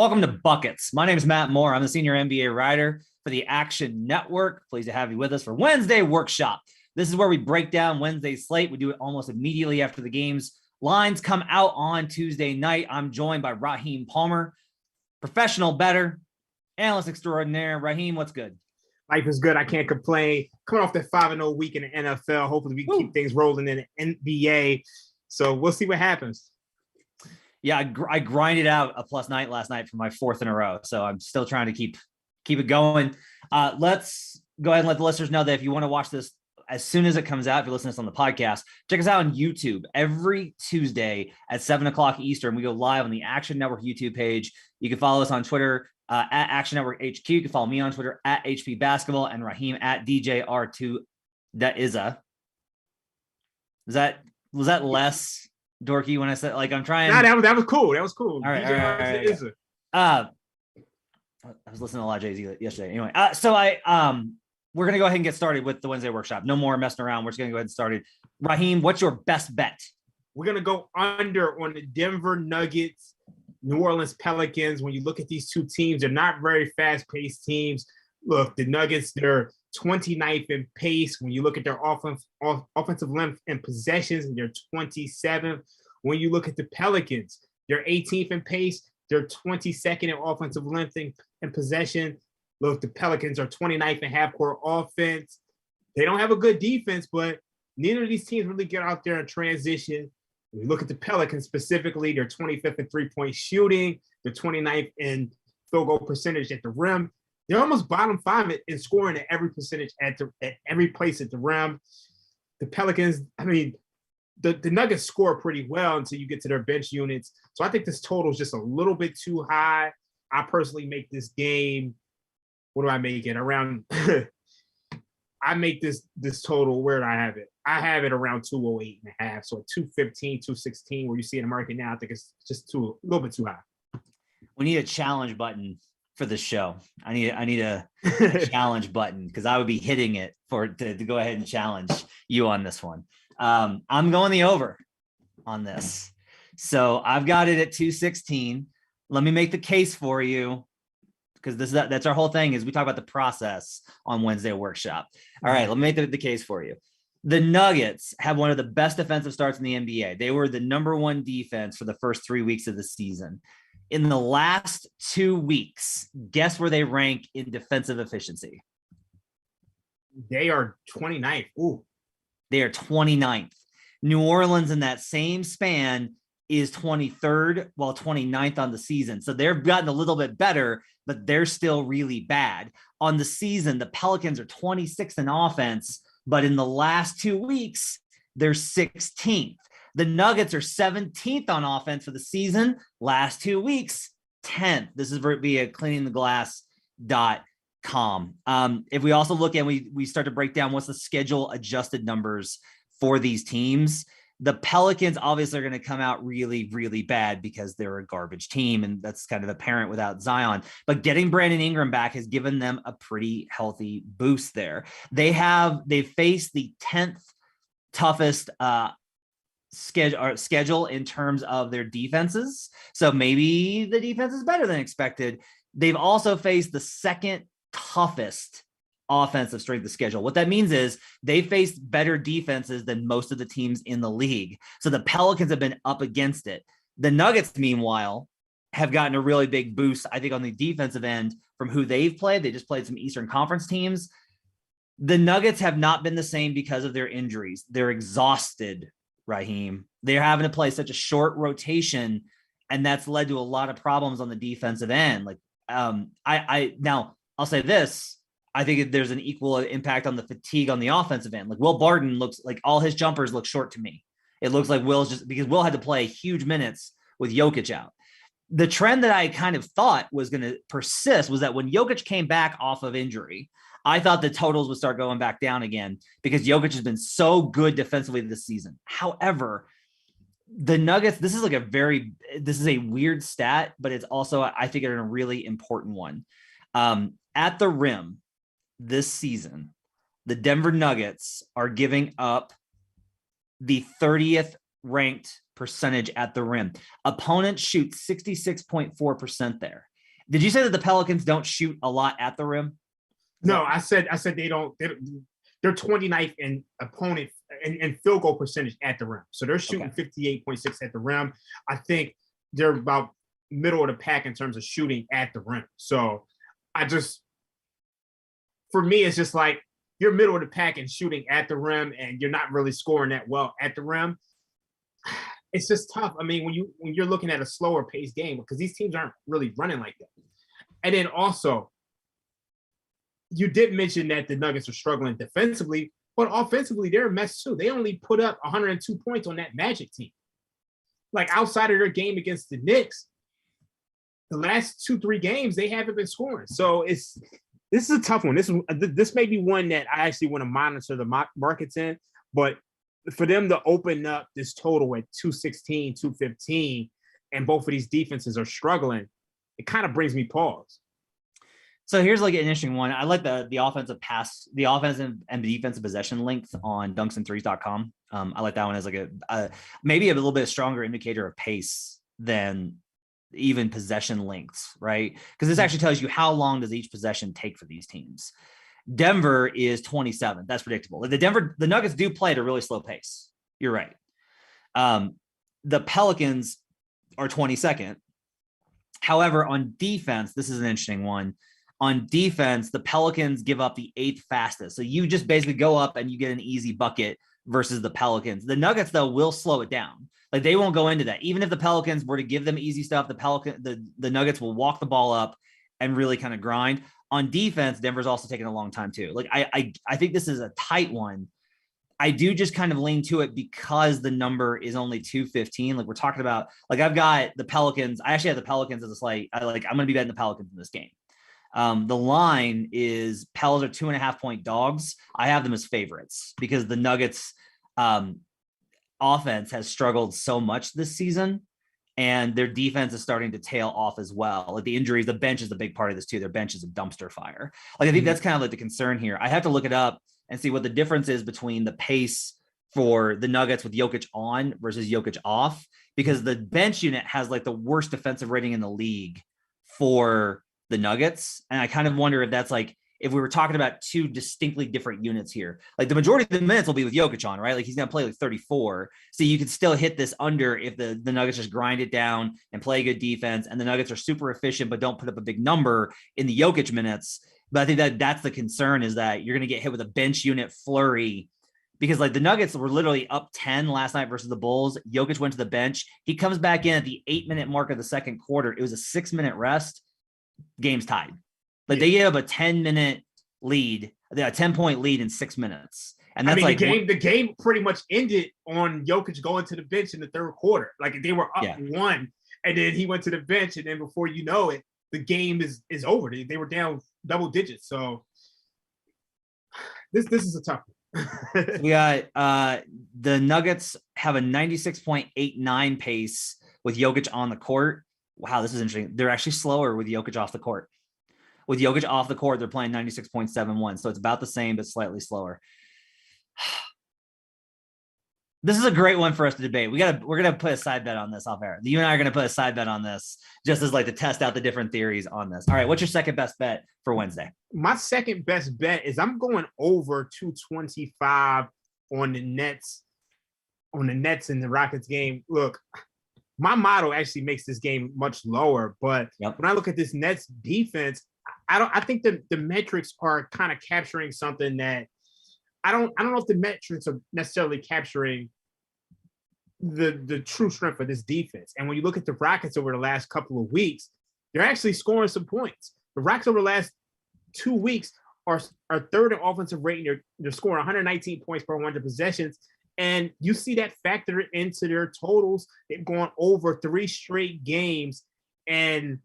Welcome to Buckets. My name is Matt Moore. I'm the senior NBA writer for the Action Network. Pleased to have you with us for Wednesday Workshop. This is where we break down Wednesday's slate. We do it almost immediately after the games. Lines come out on Tuesday night. I'm joined by Raheem Palmer, professional bettor, analyst extraordinaire. Raheem, what's good? Life is good. I can't complain. Coming off that 5-0 week in the NFL. Hopefully we can keep things rolling in the NBA. So we'll see what happens. Yeah, I grinded out a plus night last night for my fourth in a row. So I'm still trying to keep it going. Let's go ahead and let the listeners know that if you want to watch this as soon as it comes out, if you listen to this on the podcast, check us out on YouTube every Tuesday at 7:00 Eastern. We go live on the Action Network YouTube page. You can follow us on Twitter at Action Network HQ. You can follow me on Twitter at HP Basketball and Raheem at DJR2. That is was that less dorky when I said, like, I'm trying? Nah, that was cool. That was cool. All right. I was listening to a lot of Jay-Z yesterday. Anyway, so we're going to go ahead and get started with the Wednesday Workshop. No more messing around. We're just going to go ahead and start it. Raheem, what's your best bet? We're going to go under on the Denver Nuggets, New Orleans Pelicans. When you look at these two teams, they're not very fast-paced teams. Look, the Nuggets, they're 29th in pace. When you look at their offensive length and possessions, they're 27th. When you look at the Pelicans, they're 18th in pace. They're 22nd in offensive length and possession. Look, the Pelicans are 29th in half-court offense. They don't have a good defense, but neither of these teams really get out there and transition. When you look at the Pelicans specifically, they're 25th in three-point shooting. They're 29th in field goal percentage at the rim. They're almost bottom five in scoring at every percentage at every place at the rim. The Pelicans, the Nuggets score pretty well until you get to their bench units. So I think this total is just a little bit too high. I personally make this game, what do I make it? Around, I make this total, where do I have it? I have it around 208.5. So 215, 216, where you see in the market now, I think it's just a little bit too high. We need a challenge button for the show. I need a challenge button, because I would be hitting it to go ahead and challenge you on this one. I'm going the over on this. So I've got it at 216. Let me make the case for you, because that's our whole thing, is we talk about the process on Wednesday Workshop. All right, let me make the case for you. The Nuggets have one of the best defensive starts in the NBA. They were the number one defense for the first 3 weeks of the season. In the last 2 weeks, guess where they rank in defensive efficiency? They are 29th. Ooh. They are 29th. New Orleans in that same span is 23rd, while 29th on the season. So they've gotten a little bit better, but they're still really bad. On the season, the Pelicans are 26th in offense, but in the last 2 weeks, they're 16th. The Nuggets are 17th on offense for the season. Last 2 weeks, 10th. This is via cleaningtheglass.com. If we also look at, we start to break down what's the schedule adjusted numbers for these teams. The Pelicans obviously are going to come out really, really bad because they're a garbage team, and that's kind of apparent without Zion. But getting Brandon Ingram back has given them a pretty healthy boost there. They've faced the 10th toughest schedule in terms of their defenses. So maybe the defense is better than expected. They've also faced the second toughest offensive strength of schedule. What that means is they faced better defenses than most of the teams in the league. So the Pelicans have been up against it. The Nuggets, meanwhile, have gotten a really big boost, I think, on the defensive end from who they've played. They just played some Eastern Conference teams. The Nuggets have not been the same because of their injuries. They're exhausted, Raheem. They're having to play such a short rotation, and that's led to a lot of problems on the defensive end. Like, now I'll say this. I think there's an equal impact on the fatigue on the offensive end. Like, Will Barton looks like all his jumpers look short to me. It looks like Will's just because Will had to play huge minutes with Jokic out. The trend that I kind of thought was going to persist was that when Jokic came back off of injury, I thought the totals would start going back down again because Jokic has been so good defensively this season. However, the Nuggets, this is a weird stat, but it's also, I think, a really important one. At the rim this season, the Denver Nuggets are giving up the 30th ranked percentage at the rim. Opponents shoot 66.4% there. Did you say that the Pelicans don't shoot a lot at the rim? No, I said they don't. They're 29th in opponent in field goal percentage at the rim. So they're shooting 58.6 at the rim. I think they're about middle of the pack in terms of shooting at the rim. So for me, it's just like you're middle of the pack and shooting at the rim, and you're not really scoring that well at the rim. It's just tough. I mean, when you're looking at a slower paced game, because these teams aren't really running like that. And then also, you did mention that the Nuggets are struggling defensively, but offensively, they're a mess too. They only put up 102 points on that Magic team. Like outside of their game against the Knicks, the last 2-3 games, they haven't been scoring. So this is a tough one. This may be one that I actually want to monitor the markets in, but for them to open up this total at 216, 215, and both of these defenses are struggling, it kind of brings me pause. So here's like an interesting one. I like the offensive and defensive possession length on dunksandthrees.com. I like that one as like a maybe a little bit stronger indicator of pace than even possession lengths, right? Because this actually tells you how long does each possession take for these teams. Denver is 27. That's predictable. The Nuggets do play at a really slow pace. You're right. The Pelicans are 22nd. However, on defense, this is an interesting one. On defense, the Pelicans give up the 8th fastest. So you just basically go up and you get an easy bucket versus the Pelicans. The Nuggets, though, will slow it down. Like they won't go into that. Even if the Pelicans were to give them easy stuff, the Nuggets will walk the ball up and really kind of grind. On defense, Denver's also taking a long time too. Like I think this is a tight one. I do just kind of lean to it because the number is only 215. Like we're talking about, like I've got the Pelicans. I actually have the Pelicans as a slight. I'm going to be betting the Pelicans in this game. The line is Pels are 2.5 point dogs. I have them as favorites because the Nuggets offense has struggled so much this season and their defense is starting to tail off as well. Like the injuries, the bench is a big part of this too. Their bench is a dumpster fire. Like I think that's kind of like the concern here. I have to look it up and see what the difference is between the pace for the Nuggets with Jokic on versus Jokic off, because the bench unit has like the worst defensive rating in the league for the Nuggets. And I kind of wonder if that's like, if we were talking about two distinctly different units here, like the majority of the minutes will be with Jokic on, right? Like he's going to play like 34. So you could still hit this under if the Nuggets just grind it down and play good defense. And the Nuggets are super efficient, but don't put up a big number in the Jokic minutes. But I think that's the concern, is that you're going to get hit with a bench unit flurry, because like the Nuggets were literally up 10 last night versus the Bulls. Jokic went to the bench. He comes back in at the 8-minute mark of the second quarter. It was a 6-minute rest. Game's tied. Like they gave up a 10-minute lead, a 10-point lead in 6 minutes. And that's the game pretty much ended on Jokic going to the bench in the third quarter. Like they were up 1, and then he went to the bench, and then before you know it, the game is over. They were down double digits. So this is a tough one. We got the Nuggets have a 96.89 pace with Jokic on the court. Wow, this is interesting. They're actually slower with Jokic off the court. With Jokic off the court, they're playing 96.71. So it's about the same, but slightly slower. This is a great one for us to debate. We're gonna put a side bet on this off air. You and I are gonna put a side bet on this, just as like to test out the different theories on this. All right, what's your second best bet for Wednesday? My second best bet is I'm going over 225 on the Nets in the Rockets game. Look, my model actually makes this game much lower, but when I look at this Nets defense, I think the metrics are kind of capturing something that I don't know if the metrics are necessarily capturing the true strength of this defense. And when you look at the Rockets over the last couple of weeks, they're actually scoring some points. The Rockets over the last 2 weeks are third in offensive rating. They're scoring 119 points per 100 possessions. And you see that factor into their totals. They've gone over 3 straight games, and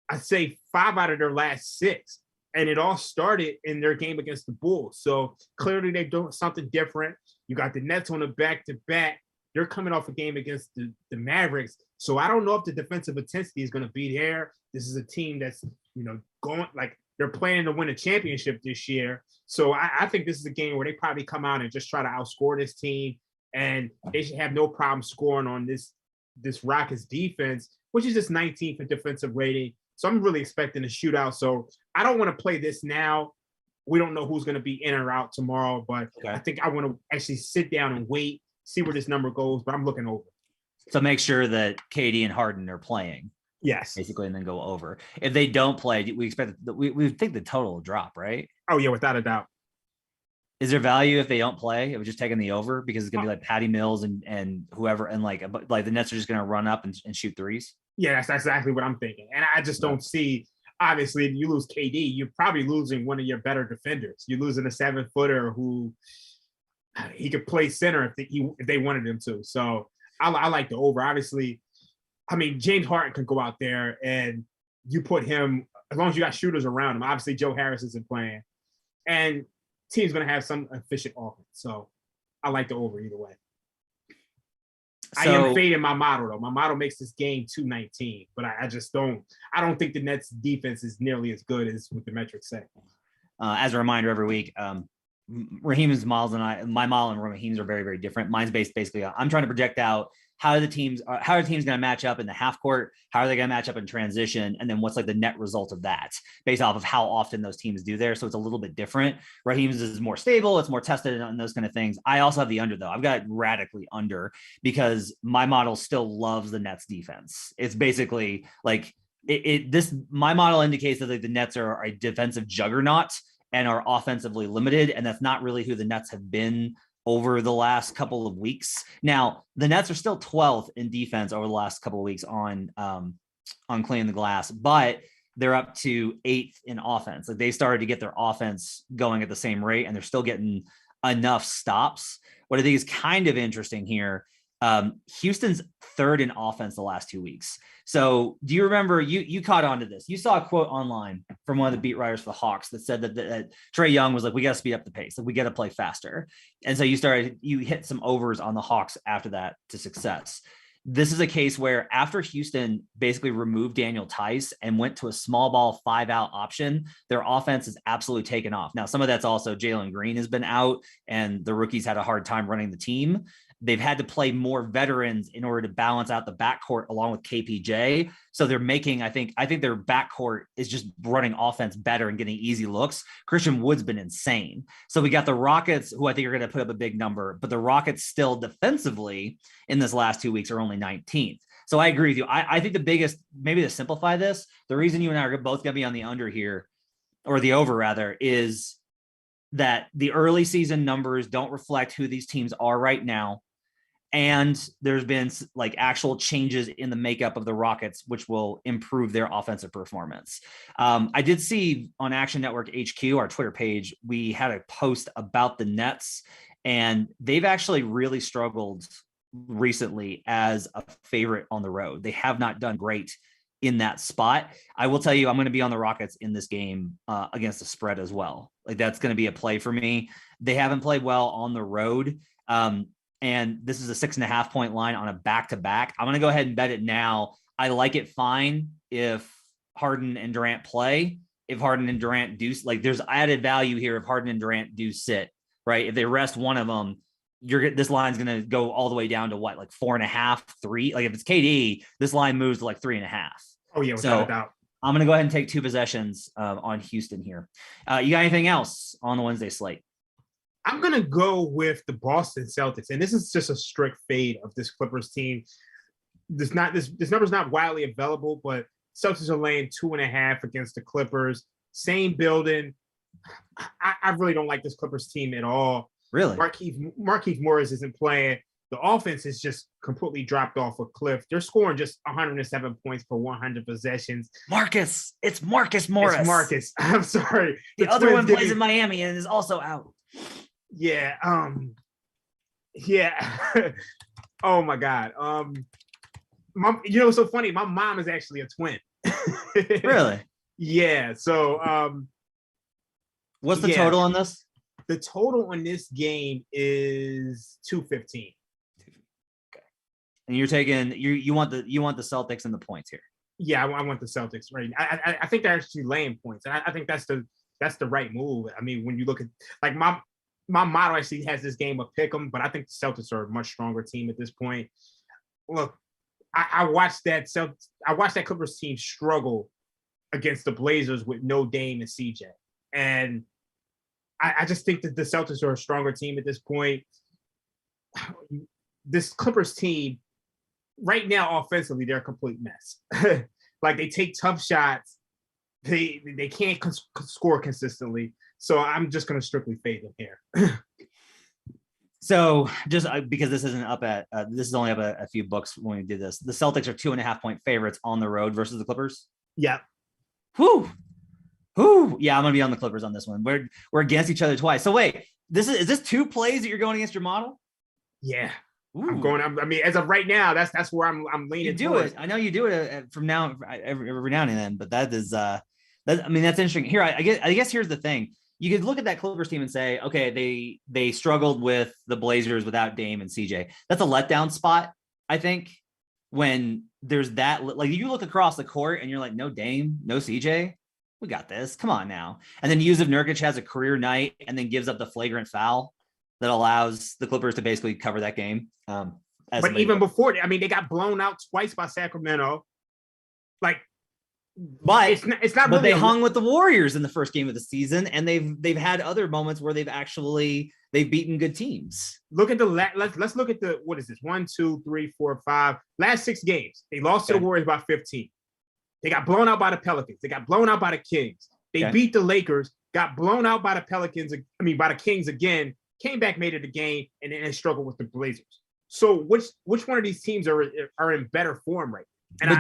I'd say 5 out of their last 6. And it all started in their game against the Bulls. So clearly they're doing something different. You got the Nets on a back-to-back. They're coming off a game against the Mavericks. So I don't know if the defensive intensity is going to be there. This is a team that's, going like they're planning to win a championship this year. So I think this is a game where they probably come out and just try to outscore this team. And they should have no problem scoring on this Rockets defense, which is just 19th in defensive rating. So I'm really expecting a shootout. So I don't want to play this now. We don't know who's going to be in or out tomorrow, but I think I want to actually sit down and wait, see where this number goes. But I'm looking over. So make sure that KD and Harden are playing. Yes. Basically, and then go over. If they don't play, we expect we think the total will drop, right? Oh yeah, without a doubt. Is there value if they don't play? It was just taking the over because it's gonna be like Patty Mills and whoever, and like the Nets are just gonna run up and shoot threes. Yeah, that's exactly what I'm thinking. And I just don't see. Obviously, if you lose KD, you're probably losing one of your better defenders. You're losing a 7-footer who he could play center if they wanted him to. So I like the over. Obviously, I mean, James Harden can go out there and you put him, as long as you got shooters around him. Obviously, Joe Harris isn't playing. And team's going to have some efficient offense. So I like the over either way. So, I am fading my model, though. My model makes this game 219, but I just don't think the Nets defense is nearly as good as what the metrics say. As a reminder every week, Raheem's models and my model and Raheem's are very, very different. Mine's basically, I'm trying to project out how are the teams going to match up in the half court? How are they going to match up in transition? And then what's like the net result of that based off of how often those teams do there. So it's a little bit different. Raheem's is more stable. It's more tested on those kind of things. I also have the under though. I've got radically under because my model still loves the Nets defense. It's basically like my model indicates that like the Nets are a defensive juggernaut and are offensively limited. And that's not really who the Nets have been over the last couple of weeks. Now, the Nets are still 12th in defense over the last couple of weeks on cleaning the glass, but they're up to 8th in offense. Like they started to get their offense going at the same rate, and they're still getting enough stops. What I think is kind of interesting here, Houston's 3rd in offense the last 2 weeks. So do you remember, you caught on to this? You saw a quote online from one of the beat writers for the Hawks that said that Trae Young was like, we got to speed up the pace. Like we got to play faster. And so you hit some overs on the Hawks after that to success. This is a case where after Houston basically removed Daniel Tice and went to a small ball 5-out option, their offense has absolutely taken off. Now, some of that's also Jalen Green has been out and the rookies had a hard time running the team. They've had to play more veterans in order to balance out the backcourt along with KPJ. So they're making, I think their backcourt is just running offense better and getting easy looks. Christian Wood's been insane. So we got the Rockets, who I think are going to put up a big number, but the Rockets still defensively in this last 2 weeks are only 19th. So I agree with you. I think the biggest, maybe to simplify this, the reason you and I are both going to be on the under here, or the over rather, is that the early season numbers don't reflect who these teams are right now. And there's been like actual changes in the makeup of the Rockets, which will improve their offensive performance. I did see on Action Network HQ, our Twitter page, we had a post about the Nets, and they've actually really struggled recently as a favorite on the road. They have not done great in that spot. I will tell you, I'm going to be on the Rockets in this game against the spread as well. Like that's going to be a play for me. They haven't played well on the road. And this is a 6.5 point line on a back-to-back. I'm going to go ahead and bet it now. I like it fine if Harden and Durant play. If Harden and Durant do, like there's added value here if Harden and Durant do sit, right? If they rest one of them, this line's going to go all the way down to what, like 4.5, 3. Like if it's KD, this line moves to like 3.5. Oh yeah, without a doubt. I'm going to go ahead and take 2 possessions on Houston here. You got anything else on the Wednesday slate? I'm going to go with the Boston Celtics, and this is just a strict fade of this Clippers team. This number's not widely available, but Celtics are laying 2.5 against the Clippers. Same building. I really don't like this Clippers team at all. Really? Markieff Morris isn't playing. The offense is just completely dropped off a cliff. They're scoring just 107 points per 100 possessions. It's Marcus Morris. It's Marcus. I'm sorry. The other one plays in Miami and is also out. Yeah. Yeah. Oh my God. What's so funny? My mom is actually a twin. Really? Yeah. So what's the total on this? The total on this game is 215. Okay. And you're taking you want the Celtics and the points here. Yeah, I want the Celtics, right? I think they're actually laying points. And I think that's the right move. I mean, when you look at like my model actually has this game of pick 'em, but I think the Celtics are a much stronger team at this point. Look, I watched that Clippers team struggle against the Blazers with no Dame and CJ. And I just think that the Celtics are a stronger team at this point. This Clippers team, right now, offensively, they're a complete mess. Like, they take tough shots. They can't score consistently. So I'm just going to strictly fade them here. So just because this isn't up at this is only up a few books when we did this. The Celtics are 2.5-point favorites on the road versus the Clippers. Yeah. Whew. Whew. Yeah, I'm gonna be on the Clippers on this one. We're against each other twice. So wait, is this 2 plays that you're going against your model? Yeah. Ooh. I'm going. I mean, as of right now, that's where I'm leaning. You do towards. it. I know you do it from now every now and then, but that is I mean, that's interesting. Here, I guess here's the thing. You could look at that Clippers team and say, okay, they struggled with the Blazers without Dame and CJ. That's a letdown spot, I think, when there's that. Like, you look across the court and you're like, no Dame, no CJ. We got this. Come on now. And then Yusuf Nurkic has a career night and then gives up the flagrant foul that allows the Clippers to basically cover that game. But even before that, I mean, they got blown out twice by Sacramento. Like, but it's not. But really they hung with the Warriors in the first game of the season, and they've had other moments where they've beaten good teams. Look at let's look at the, what is this? 1, 2, 3, 4, 5. Last 6 games, they lost to the Warriors by 15. They got blown out by the Pelicans. They got blown out by the Kings. They beat the Lakers, got blown out by the Pelicans. I mean, by the Kings again. Came back, made it a game, and then struggled with the Blazers. So which one of these teams are in better form right now?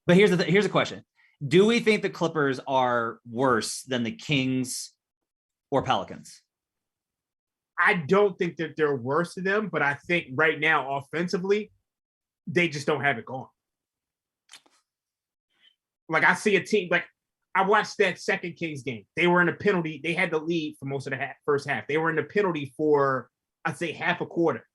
But here's the question. Do we think the Clippers are worse than the Kings or Pelicans? I don't think that they're worse than them, but I think right now, offensively, they just don't have it going. Like, I see a team, like, I watched that second Kings game. They were in a penalty. They had the lead for most of the first half. They were in the penalty for, I'd say, half a quarter.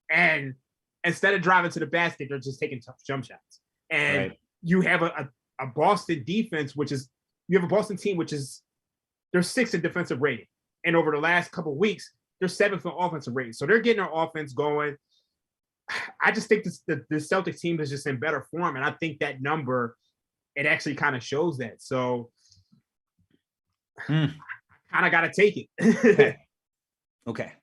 And instead of driving to the basket, they're just taking tough jump shots. And you have a Boston defense, you have a Boston team, they're 6th in defensive rating. And over the last couple of weeks, they're 7th in offensive rating. So they're getting their offense going. I just think the Celtics team is just in better form. And I think that number, it actually kind of shows that. So I kind of got to take it. Okay.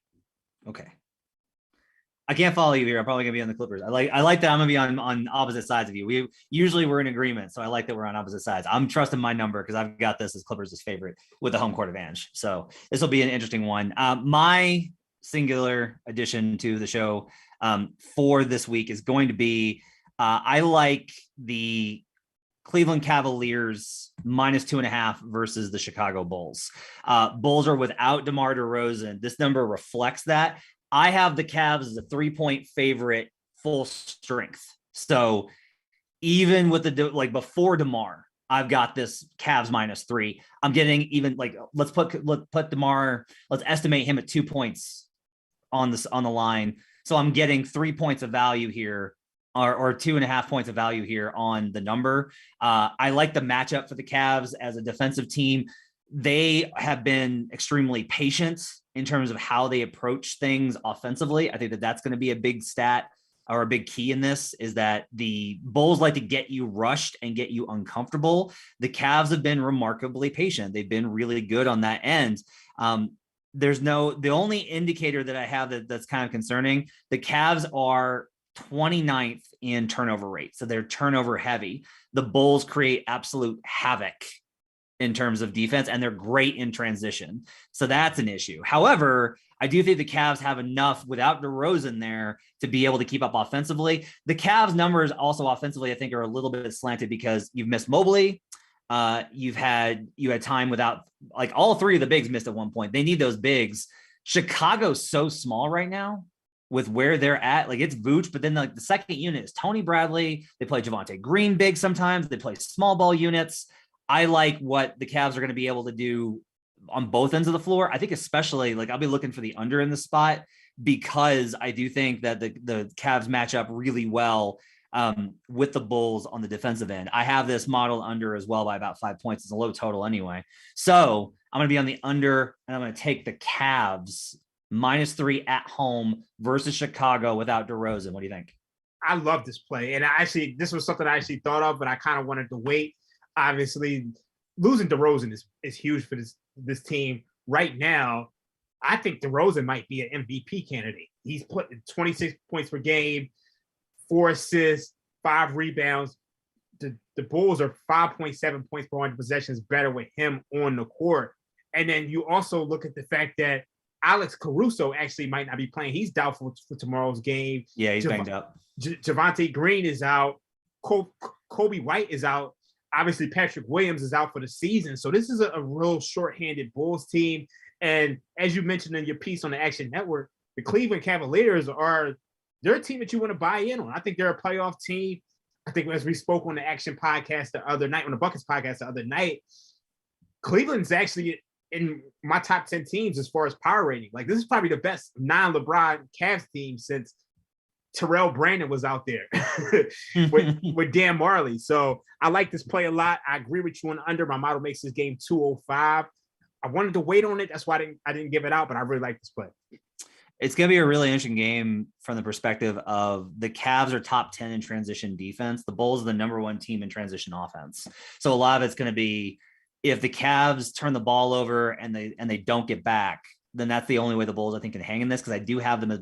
I can't follow you here. I'm probably gonna be on the Clippers. I like that I'm gonna be on opposite sides of you. We're in agreement, so I like that we're on opposite sides. I'm trusting my number because I've got this as Clippers' favorite with the home court advantage. So this will be an interesting one. My singular addition to the show for this week is going to be I like the Cleveland Cavaliers -2.5 versus the Chicago Bulls. Bulls are without DeMar DeRozan. This number reflects that. I have the Cavs as a 3-point favorite, full strength. So even with before DeMar, I've got this Cavs -3. I'm getting even let's put DeMar. Let's estimate him at 2 points on the line. So I'm getting 3 points of value here. Or 2.5 points of value here on the number. I like the matchup for the Cavs as a defensive team. They have been extremely patient in terms of how they approach things offensively. I think that that's going to be a big stat or a big key in this, is that the Bulls like to get you rushed and get you uncomfortable. The Cavs have been remarkably patient. They've been really good on that end. The only indicator that I have that's kind of concerning, the Cavs are 29th in turnover rate. So they're turnover heavy. The Bulls create absolute havoc in terms of defense, and they're great in transition. So that's an issue. However, I do think the Cavs have enough without DeRozan there to be able to keep up offensively. The Cavs numbers also offensively, I think, are a little bit slanted because you've missed Mobley. You had time without, like, all 3 of the bigs missed at one point. They need those bigs. Chicago's so small right now with where they're at. Like, it's Vooch, but then the second unit is Tony Bradley. They play Javonte Green big sometimes. They play small ball units. I like what the Cavs are going to be able to do on both ends of the floor. I think especially, I'll be looking for the under in the spot, because I do think that the Cavs match up really well with the Bulls on the defensive end. I have this model under as well by about 5 points. It's a low total anyway. So I'm going to be on the under, and I'm going to take the Cavs -3 at home versus Chicago without DeRozan. What do you think? I love this play. And this was something I actually thought of, but I kind of wanted to wait. Obviously, losing DeRozan is huge for this team right now. I think DeRozan might be an MVP candidate. He's put 26 points per game, 4 assists, 5 rebounds. The Bulls are 5.7 points per 100 possessions better with him on the court. And then you also look at the fact that Alex Caruso actually might not be playing. He's doubtful for tomorrow's game. Yeah, he's banged up. Javonte Green is out. Kobe White is out. Obviously, Patrick Williams is out for the season. So this is a real shorthanded Bulls team. And as you mentioned in your piece on the Action Network, the Cleveland Cavaliers they're a team that you want to buy in on. I think they're a playoff team. I think as we spoke on the Action podcast the other night, on the Buckets podcast the other night, Cleveland's actually in my top 10 teams as far as power rating. Like, this is probably the best non-LeBron Cavs team since Terrell Brandon was out there with Dan Marley. So I like this play a lot. I agree with you on under. My model makes this game 205. I wanted to wait on it. That's why I didn't give it out, but I really like this play. It's going to be a really interesting game from the perspective of the Cavs are top 10 in transition defense. The Bulls are the number 1 team in transition offense. So a lot of it's going to be, if the Cavs turn the ball over and they don't get back, then that's the only way the Bulls, I think, can hang in this, because I do have them as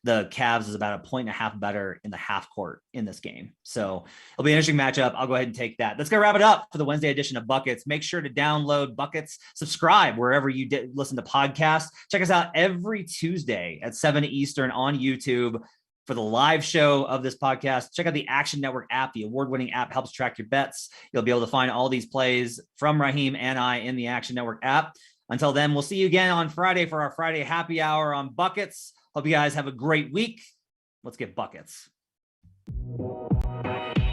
the Cavs is about 1.5 better in the half court in this game. So it'll be an interesting matchup. I'll go ahead and take that. That's going to wrap it up for the Wednesday edition of Buckets. Make sure to download Buckets, subscribe wherever you listen to podcasts. Check us out every Tuesday at 7 Eastern on YouTube for the live show of this podcast. Check out the Action Network app. The award-winning app helps track your bets. You'll be able to find all these plays from Raheem and I in the Action Network app. Until then, we'll see you again on Friday for our Friday happy hour on Buckets. Hope you guys have a great week. Let's get buckets.